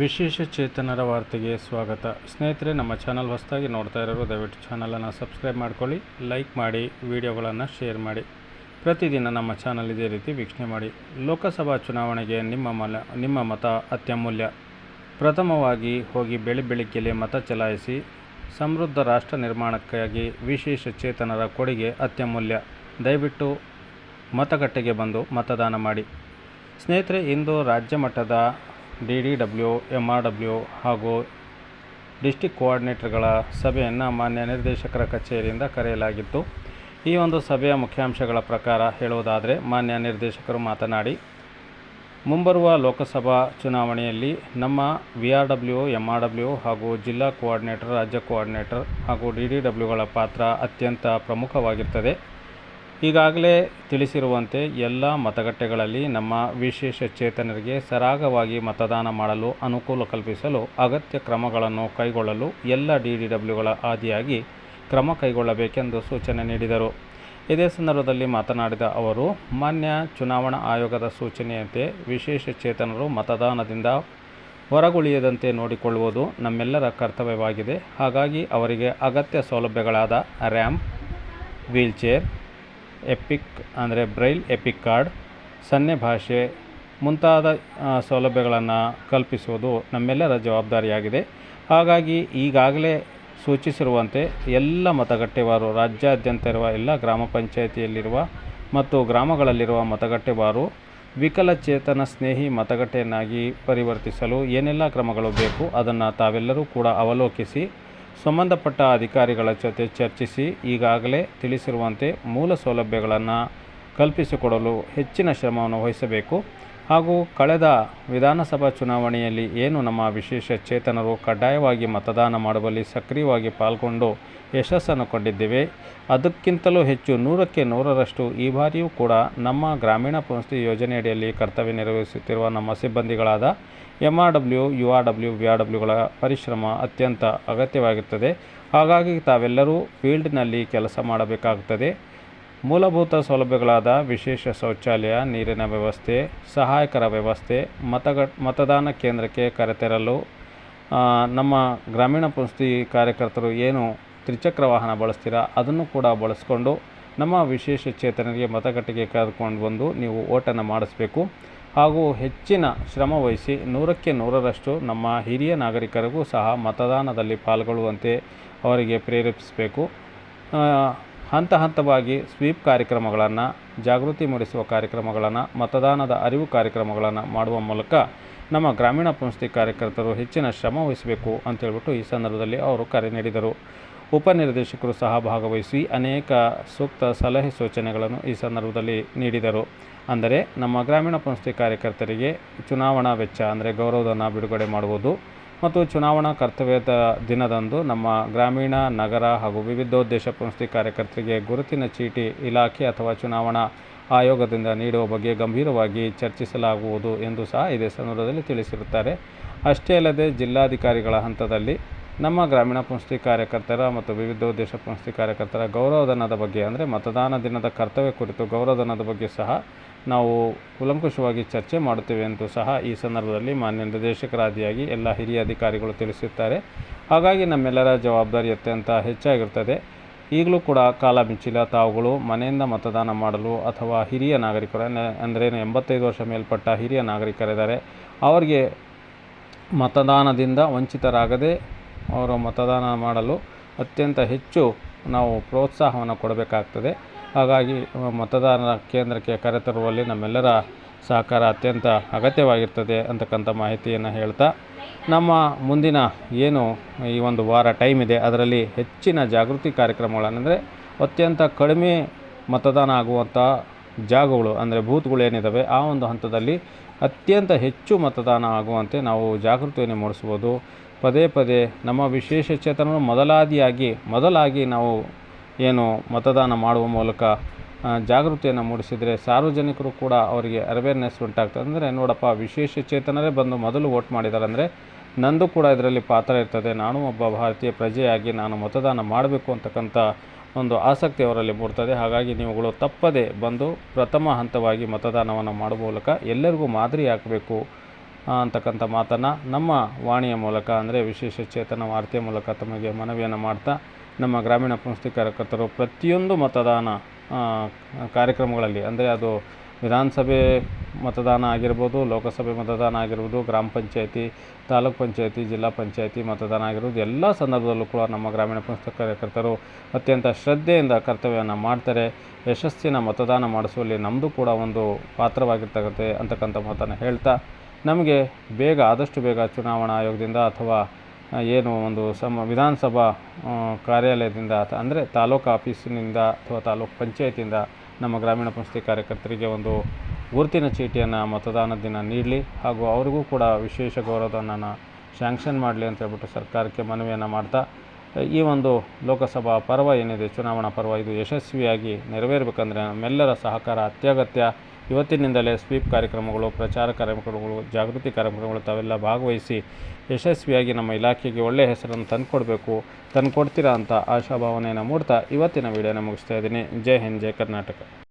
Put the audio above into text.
ವಿಶೇಷ ಚೇತನರ ವಾರ್ತೆಗೆ ಸ್ವಾಗತ. ಸ್ನೇಹಿತರೆ, ನಮ್ಮ ಚಾನಲ್ ಹೊಸದಾಗಿ ನೋಡ್ತಾ ಇರೋರು ದಯವಿಟ್ಟು ಚಾನಲನ್ನು ಸಬ್ಸ್ಕ್ರೈಬ್ ಮಾಡ್ಕೊಳ್ಳಿ, ಲೈಕ್ ಮಾಡಿ, ವಿಡಿಯೋಗಳನ್ನು ಶೇರ್ ಮಾಡಿ. ಪ್ರತಿದಿನ ನಮ್ಮ ಚಾನಲ್ ಇದೇ ರೀತಿ ವೀಕ್ಷಣೆ ಮಾಡಿ. ಲೋಕಸಭಾ ಚುನಾವಣೆಗೆ ನಿಮ್ಮ ಮತ ಅತ್ಯಮೂಲ್ಯ. ಪ್ರಥಮವಾಗಿ ಹೋಗಿ ಬೆಳಿಗ್ಗೆಯೇ ಮತ ಚಲಾಯಿಸಿ. ಸಮೃದ್ಧ ರಾಷ್ಟ್ರ ನಿರ್ಮಾಣಕ್ಕಾಗಿ ವಿಶೇಷ ಚೇತನರ ಕೊಡುಗೆ ಅತ್ಯಮೂಲ್ಯ. ದಯವಿಟ್ಟು ಮತಗಟ್ಟೆಗೆ ಬಂದು ಮತದಾನ ಮಾಡಿ. ಸ್ನೇಹಿತರೆ, ಇಂದು ರಾಜ್ಯ ಮಟ್ಟದ DDW, MRW ಹಾಗೂ ಡಿಸ್ಟಿಕ್ ಕೋಆರ್ಡಿನೇಟರ್ಗಳ ಸಭೆಯನ್ನು ಮಾನ್ಯ ನಿರ್ದೇಶಕರ ಕಚೇರಿಯಿಂದ ಕರೆಯಲಾಗಿತ್ತು. ಈ ಒಂದು ಸಭೆಯ ಮುಖ್ಯಾಂಶಗಳ ಪ್ರಕಾರ ಹೇಳುವುದಾದರೆ, ಮಾನ್ಯ ನಿರ್ದೇಶಕರು ಮಾತನಾಡಿ, ಮುಂಬರುವ ಲೋಕಸಭಾ ಚುನಾವಣೆಯಲ್ಲಿ ನಮ್ಮ VRW, MRW ಹಾಗೂ ಜಿಲ್ಲಾ ಕೋಆರ್ಡಿನೇಟರ್, ರಾಜ್ಯ ಕೋಆರ್ಡಿನೇಟರ್ ಹಾಗೂ DDWಗಳ ಪಾತ್ರ ಅತ್ಯಂತ ಪ್ರಮುಖವಾಗಿರ್ತದೆ. ಈಗಾಗಲೇ ತಿಳಿಸಿರುವಂತೆ ಎಲ್ಲ ಮತಗಟ್ಟೆಗಳಲ್ಲಿ ನಮ್ಮ ವಿಶೇಷ ಚೇತನರಿಗೆ ಸರಾಗವಾಗಿ ಮತದಾನ ಮಾಡಲು ಅನುಕೂಲ ಕಲ್ಪಿಸಲು ಅಗತ್ಯ ಕ್ರಮಗಳನ್ನು ಕೈಗೊಳ್ಳಲು ಎಲ್ಲ DDWಗಳ ಆದಿಯಾಗಿ ಕ್ರಮ ಕೈಗೊಳ್ಳಬೇಕೆಂದು ಸೂಚನೆ ನೀಡಿದರು. ಇದೇ ಸಂದರ್ಭದಲ್ಲಿ ಮಾತನಾಡಿದ ಅವರು, ಮಾನ್ಯ ಚುನಾವಣಾ ಆಯೋಗದ ಸೂಚನೆಯಂತೆ ವಿಶೇಷ ಚೇತನರು ಮತದಾನದಿಂದ ಹೊರಗುಳಿಯದಂತೆ ನೋಡಿಕೊಳ್ಳುವುದು ನಮ್ಮೆಲ್ಲರ ಕರ್ತವ್ಯವಾಗಿದೆ. ಹಾಗಾಗಿ ಅವರಿಗೆ ಅಗತ್ಯ ಸೌಲಭ್ಯಗಳಾದ ರ್ಯಾಂಪ್, ವೀಲ್ಚೇರ್, ಎಪಿಕ್ ಅಂದರೆ ಬ್ರೈಲ್ ಎಪಿಕ್ ಕಾರ್ಡ್, ಸನ್ನೆ ಭಾಷೆ ಮುಂತಾದ ಸೌಲಭ್ಯಗಳನ್ನು ಕಲ್ಪಿಸುವುದು ನಮ್ಮೆಲ್ಲರ ಜವಾಬ್ದಾರಿಯಾಗಿದೆ. ಹಾಗಾಗಿ ಈಗಾಗಲೇ ಸೂಚಿಸಿರುವಂತೆ ಎಲ್ಲ ಮತಗಟ್ಟೆವಾರು ರಾಜ್ಯಾದ್ಯಂತ ಇರುವ ಎಲ್ಲ ಗ್ರಾಮ ಪಂಚಾಯಿತಿಯಲ್ಲಿರುವ ಮತ್ತು ಗ್ರಾಮಗಳಲ್ಲಿರುವ ಮತಗಟ್ಟೆವಾರು ವಿಕಲಚೇತನ ಸ್ನೇಹಿ ಮತಗಟ್ಟೆಯನ್ನಾಗಿ ಪರಿವರ್ತಿಸಲು ಏನೆಲ್ಲ ಕ್ರಮಗಳು ಬೇಕು ಅದನ್ನು ತಾವೆಲ್ಲರೂ ಕೂಡ ಅವಲೋಕಿಸಿ ಸಂಬಂಧಪಟ್ಟ ಅಧಿಕಾರಿಗಳ ಜೊತೆ ಚರ್ಚಿಸಿ ಈಗಾಗಲೇ ತಿಳಿಸಿರುವಂತೆ ಮೂಲ ಸೌಲಭ್ಯಗಳನ್ನು ಕಲ್ಪಿಸಿಕೊಡಲು ಹೆಚ್ಚಿನ ಶ್ರಮವನ್ನು ವಹಿಸಬೇಕು. ಹಾಗೂ ಕಳೆದ ವಿಧಾನಸಭಾ ಚುನಾವಣೆಯಲ್ಲಿ ಏನು ನಮ್ಮ ವಿಶೇಷ ಚೇತನರು ಕಡ್ಡಾಯವಾಗಿ ಮತದಾನ ಮಾಡುವಲ್ಲಿ ಸಕ್ರಿಯವಾಗಿ ಪಾಲ್ಗೊಂಡು ಯಶಸ್ಸನ್ನು ಕಂಡಿದ್ದೇವೆ, ಅದಕ್ಕಿಂತಲೂ ಹೆಚ್ಚು 100ಕ್ಕೆ 100ರಷ್ಟು ಈ ಬಾರಿಯೂ ಕೂಡ ನಮ್ಮ ಗ್ರಾಮೀಣ ಪುನರ್ವಸತಿ ಯೋಜನೆಯಡಿಯಲ್ಲಿ ಕರ್ತವ್ಯ ನಿರ್ವಹಿಸುತ್ತಿರುವ ನಮ್ಮ ಸಿಬ್ಬಂದಿಗಳಾದ MRW, URW, VRWಗಳ ಪರಿಶ್ರಮ ಅತ್ಯಂತ ಅಗತ್ಯವಾಗಿರುತ್ತದೆ. ಹಾಗಾಗಿ ತಾವೆಲ್ಲರೂ ಫೀಲ್ಡ್ನಲ್ಲಿ ಕೆಲಸ ಮಾಡಬೇಕಾಗುತ್ತದೆ. ಮೂಲಭೂತ ಸೌಲಭ್ಯಗಳಾದ ವಿಶೇಷ ಶೌಚಾಲಯ, ನೀರಿನ ವ್ಯವಸ್ಥೆ, ಸಹಾಯಕರ ವ್ಯವಸ್ಥೆ, ಮತದಾನ ಕೇಂದ್ರಕ್ಕೆ ಕರೆತರಲು ನಮ್ಮ ಗ್ರಾಮೀಣ ಪುನರ್ವಸತಿ ಕಾರ್ಯಕರ್ತರು ಏನು ತ್ರಿಚಕ್ರ ವಾಹನ ಬಳಸ್ತೀರಾ ಅದನ್ನು ಕೂಡ ಬಳಸ್ಕೊಂಡು ನಮ್ಮ ವಿಶೇಷ ಚೇತನರಿಗೆ ಮತಗಟ್ಟೆಗೆ ಕರೆದುಕೊಂಡು ಬಂದು ನೀವು ಓಟನ್ನು ಮಾಡಿಸಬೇಕು. ಹಾಗೂ ಹೆಚ್ಚಿನ ಶ್ರಮ ವಹಿಸಿ 100ಕ್ಕೆ 100ರಷ್ಟು ನಮ್ಮ ಹಿರಿಯ ನಾಗರಿಕರಿಗೂ ಸಹ ಮತದಾನದಲ್ಲಿ ಪಾಲ್ಗೊಳ್ಳುವಂತೆ ಅವರಿಗೆ ಪ್ರೇರೇಪಿಸಬೇಕು. ಹಂತ ಹಂತವಾಗಿ ಸ್ವೀಪ್ ಕಾರ್ಯಕ್ರಮಗಳನ್ನು, ಜಾಗೃತಿ ಮೂಡಿಸುವ ಕಾರ್ಯಕ್ರಮಗಳನ್ನು, ಮತದಾನದ ಅರಿವು ಕಾರ್ಯಕ್ರಮಗಳನ್ನು ಮಾಡುವ ಮೂಲಕ ನಮ್ಮ ಗ್ರಾಮೀಣ ಪುನರ್ವಸತಿ ಕಾರ್ಯಕರ್ತರು ಹೆಚ್ಚಿನ ಶ್ರಮ ವಹಿಸಬೇಕು ಅಂತೇಳ್ಬಿಟ್ಟು ಈ ಸಂದರ್ಭದಲ್ಲಿ ಅವರು ಕರೆ ನೀಡಿದರು. ಉಪನಿರ್ದೇಶಕರು ಸಹ ಭಾಗವಹಿಸಿ ಅನೇಕ ಸೂಕ್ತ ಸಲಹೆ ಸೂಚನೆಗಳನ್ನು ಈ ಸಂದರ್ಭದಲ್ಲಿ ನೀಡಿದರು. ಅಂದರೆ ನಮ್ಮ ಗ್ರಾಮೀಣ ಪುನರ್ವಸತಿ ಕಾರ್ಯಕರ್ತರಿಗೆ ಚುನಾವಣಾ ವೆಚ್ಚ ಅಂದರೆ ಗೌರವಧನ ಬಿಡುಗಡೆ ಮಾಡುವುದು ಮತ್ತು ಚುನಾವಣಾ ಕರ್ತವ್ಯದ ದಿನದಂದು ನಮ್ಮ ಗ್ರಾಮೀಣ, ನಗರ ಹಾಗೂ ವಿವಿಧೋದ್ದೇಶ ಪುನರ್ವಸತಿ ಕಾರ್ಯಕರ್ತರಿಗೆ ಗುರುತಿನ ಚೀಟಿ ಇಲಾಖೆ ಅಥವಾ ಚುನಾವಣಾ ಆಯೋಗದಿಂದ ನೀಡುವ ಬಗ್ಗೆ ಗಂಭೀರವಾಗಿ ಚರ್ಚಿಸಲಾಗುವುದು ಎಂದು ಸಹ ಇದೇ ಸಂದರ್ಭದಲ್ಲಿ ತಿಳಿಸಿರುತ್ತಾರೆ. ಅಷ್ಟೇ ಅಲ್ಲದೆ ಜಿಲ್ಲಾಧಿಕಾರಿಗಳ ಹಂತದಲ್ಲಿ ನಮ್ಮ ಗ್ರಾಮೀಣ ಪುನರ್ವಸತಿ ಕಾರ್ಯಕರ್ತರ ಮತ್ತು ವಿವಿಧೋದ್ದೇಶ ಪುನರ್ವಸತಿ ಕಾರ್ಯಕರ್ತರ ಗೌರವಧನದ ಬಗ್ಗೆ ಅಂದರೆ ಮತದಾನ ದಿನದ ಕರ್ತವ್ಯ ಕುರಿತು ಗೌರವಧನದ ಬಗ್ಗೆ ಸಹ ನಾವು ಕೂಲಂಕುಷವಾಗಿ ಚರ್ಚೆ ಮಾಡುತ್ತೇವೆ ಎಂದು ಸಹ ಈ ಸಂದರ್ಭದಲ್ಲಿ ಮಾನ್ಯ ನಿರ್ದೇಶಕರಾದಿಯಾಗಿ ಎಲ್ಲ ಹಿರಿಯ ಅಧಿಕಾರಿಗಳು ತಿಳಿಸುತ್ತಾರೆ. ಹಾಗಾಗಿ ನಮ್ಮೆಲ್ಲರ ಜವಾಬ್ದಾರಿ ಅತ್ಯಂತ ಹೆಚ್ಚಾಗಿರುತ್ತದೆ. ಈಗಲೂ ಕೂಡ ಕಾಲ ಮಿಂಚಿಲ್ಲ. ತಾವುಗಳು ಮನೆಯಿಂದ ಮತದಾನ ಮಾಡಲು ಅಥವಾ ಹಿರಿಯ ನಾಗರಿಕರು ಅಂದರೆ 85 ವರ್ಷ ಮೇಲ್ಪಟ್ಟ ಹಿರಿಯ ನಾಗರಿಕರಿದ್ದಾರೆ, ಅವರಿಗೆ ಮತದಾನದಿಂದ ವಂಚಿತರಾಗದೆ ಅವರು ಮತದಾನ ಮಾಡಲು ಅತ್ಯಂತ ಹೆಚ್ಚು ನಾವು ಪ್ರೋತ್ಸಾಹವನ್ನು ಕೊಡಬೇಕಾಗ್ತದೆ. ಹಾಗಾಗಿ ಮತದಾನ ಕೇಂದ್ರಕ್ಕೆ ಕರೆತರುವಲ್ಲಿ ನಮ್ಮೆಲ್ಲರ ಸಹಕಾರ ಅತ್ಯಂತ ಅಗತ್ಯವಾಗಿರ್ತದೆ ಅಂತಕ್ಕಂಥ ಮಾಹಿತಿಯನ್ನು ಹೇಳ್ತಾ, ನಮ್ಮ ಮುಂದಿನ ಏನು ಈ ಒಂದು ವಾರ ಟೈಮ್ ಇದೆ ಅದರಲ್ಲಿ ಹೆಚ್ಚಿನ ಜಾಗೃತಿ ಕಾರ್ಯಕ್ರಮಗಳನ್ನೆಂದರೆ ಅತ್ಯಂತ ಕಡಿಮೆ ಮತದಾನ ಆಗುವಂಥ ಜಾಗಗಳು ಅಂದರೆ ಬೂತ್ಗಳು ಏನಿದ್ದಾವೆ ಆ ಒಂದು ಹಂತದಲ್ಲಿ ಅತ್ಯಂತ ಹೆಚ್ಚು ಮತದಾನ ಆಗುವಂತೆ ನಾವು ಜಾಗೃತಿಯನ್ನು ಮೂಡಿಸ್ಬೋದು. ಪದೇ ಪದೇ ನಮ್ಮ ವಿಶೇಷ ಚೇತನರು ಮೊದಲಾಗಿ ನಾವು ಏನು ಮತದಾನ ಮಾಡುವ ಮೂಲಕ ಜಾಗೃತಿಯನ್ನು ಮೂಡಿಸಿದರೆ ಸಾರ್ವಜನಿಕರು ಕೂಡ ಅವರಿಗೆ ಅವೇರ್ನೆಸ್ ಉಂಟಾಗ್ತದೆ. ಅಂದರೆ ನೋಡಪ್ಪ, ವಿಶೇಷ ಚೇತನರೇ ಬಂದು ಮೊದಲು ವೋಟ್ ಮಾಡಿದ್ದಾರೆ ಅಂದರೆ ನಂದು ಕೂಡ ಇದರಲ್ಲಿ ಪಾತ್ರ ಇರ್ತದೆ, ನಾನು ಒಬ್ಬ ಭಾರತೀಯ ಪ್ರಜೆಯಾಗಿ ನಾನು ಮತದಾನ ಮಾಡಬೇಕು ಅಂತಕ್ಕಂಥ ಒಂದು ಆಸಕ್ತಿ ಅವರಲ್ಲಿ ಮೂಡ್ತದೆ. ಹಾಗಾಗಿ ನೀವುಗಳು ತಪ್ಪದೆ ಬಂದು ಪ್ರಥಮ ಹಂತವಾಗಿ ಮತದಾನವನ್ನು ಮಾಡುವ ಮೂಲಕ ಎಲ್ಲರಿಗೂ ಮಾದರಿ ಹಾಕಬೇಕು. ಅಂತಕ್ಕಂಥ ಮಾತನ್ನು ನಮ್ಮ ವಾಣಿಯ ಮೂಲಕ ಅಂದರೆ ವಿಶೇಷ ಚೇತನ ವಾರ್ತೆಯ ಮೂಲಕ ತಮಗೆ ಮನವಿಯನ್ನು ಮಾಡ್ತಾ, ನಮ್ಮ ಗ್ರಾಮೀಣ ಪಂಚಾಯತಿ ಕಾರ್ಯಕರ್ತರು ಪ್ರತಿಯೊಂದು ಮತದಾನ ಕಾರ್ಯಕ್ರಮಗಳಲ್ಲಿ, ಅಂದರೆ ಅದು ವಿಧಾನಸಭೆ ಮತದಾನ ಆಗಿರ್ಬೋದು, ಲೋಕಸಭೆ ಮತದಾನ ಆಗಿರ್ಬೋದು, ಗ್ರಾಮ ಪಂಚಾಯತಿ, ತಾಲೂಕು ಪಂಚಾಯತಿ, ಜಿಲ್ಲಾ ಪಂಚಾಯತಿ ಮತದಾನ ಆಗಿರ್ಬೋದು, ಎಲ್ಲ ಸಂದರ್ಭದಲ್ಲೂ ಕೂಡ ನಮ್ಮ ಗ್ರಾಮೀಣ ಪಂಚಾಯತ್ ಕಾರ್ಯಕರ್ತರು ಅತ್ಯಂತ ಶ್ರದ್ಧೆಯಿಂದ ಕರ್ತವ್ಯವನ್ನು ಮಾಡ್ತಾರೆ. ಯಶಸ್ಸಿನ ಮತದಾನ ಮಾಡಿಸುವಲ್ಲಿ ನಮ್ಮದು ಕೂಡ ಒಂದು ಪಾತ್ರವಾಗಿರ್ತಕ್ಕಂತೆ ಅಂತಕ್ಕಂಥ ಮಾತನ್ನು ಹೇಳ್ತಾ, ನಮಗೆ ಆದಷ್ಟು ಬೇಗ ಚುನಾವಣಾ ಆಯೋಗದಿಂದ ಅಥವಾ ಏನು ಒಂದು ವಿಧಾನಸಭಾ ಕಾರ್ಯಾಲಯದಿಂದ ಅಂದರೆ ತಾಲೂಕು ಆಫೀಸಿನಿಂದ ಅಥವಾ ತಾಲೂಕು ಪಂಚಾಯತಿಯಿಂದ ನಮ್ಮ ಗ್ರಾಮೀಣ ಪಂಚಾಯತಿ ಕಾರ್ಯಕರ್ತರಿಗೆ ಒಂದು ಗುರುತಿನ ಚೀಟಿಯನ್ನು ಮತದಾನದ ದಿನ ನೀಡಲಿ, ಹಾಗೂ ಅವರಿಗೂ ಕೂಡ ವಿಶೇಷ ಗೌರವಧನವನ್ನು ಶ್ಯಾಂಕ್ಷನ್ ಮಾಡಲಿ ಅಂತ ಹೇಳ್ಬಿಟ್ಟು ಸರ್ಕಾರಕ್ಕೆ ಮನವಿಯನ್ನು ಮಾಡ್ತಾ, ಈ ಒಂದು ಲೋಕಸಭಾ ಪರ್ವ ಏನಿದೆ, ಚುನಾವಣಾ ಪರ್ವ, ಇದು ಯಶಸ್ವಿಯಾಗಿ ನೆರವೇರಬೇಕಂದ್ರೆ ನಮ್ಮೆಲ್ಲರ ಸಹಕಾರ ಅತ್ಯಗತ್ಯ. ಇವತ್ತಿನಿಂದಲೇ ಸ್ವೀಪ್ ಕಾರ್ಯಕ್ರಮಗಳು, ಪ್ರಚಾರ ಕಾರ್ಯಕ್ರಮಗಳು, ಜಾಗೃತಿ ಕಾರ್ಯಕ್ರಮಗಳು ತಾವೆಲ್ಲ ಭಾಗವಹಿಸಿ ಯಶಸ್ವಿಯಾಗಿ ನಮ್ಮ ಇಲಾಖೆಗೆ ಒಳ್ಳೆಯ ಹೆಸರನ್ನು ತಂದುಕೊಡ್ತೀರಾ ಅಂತ ಆಶಾಭಾವನೆಯನ್ನು ಮೂಡ್ತಾ ಇವತ್ತಿನ ವಿಡಿಯೋನ ಮುಗಿಸ್ತಾ ಇದ್ದೀನಿ. ಜೈ ಹಿಂದ್, ಜೈ ಕರ್ನಾಟಕ.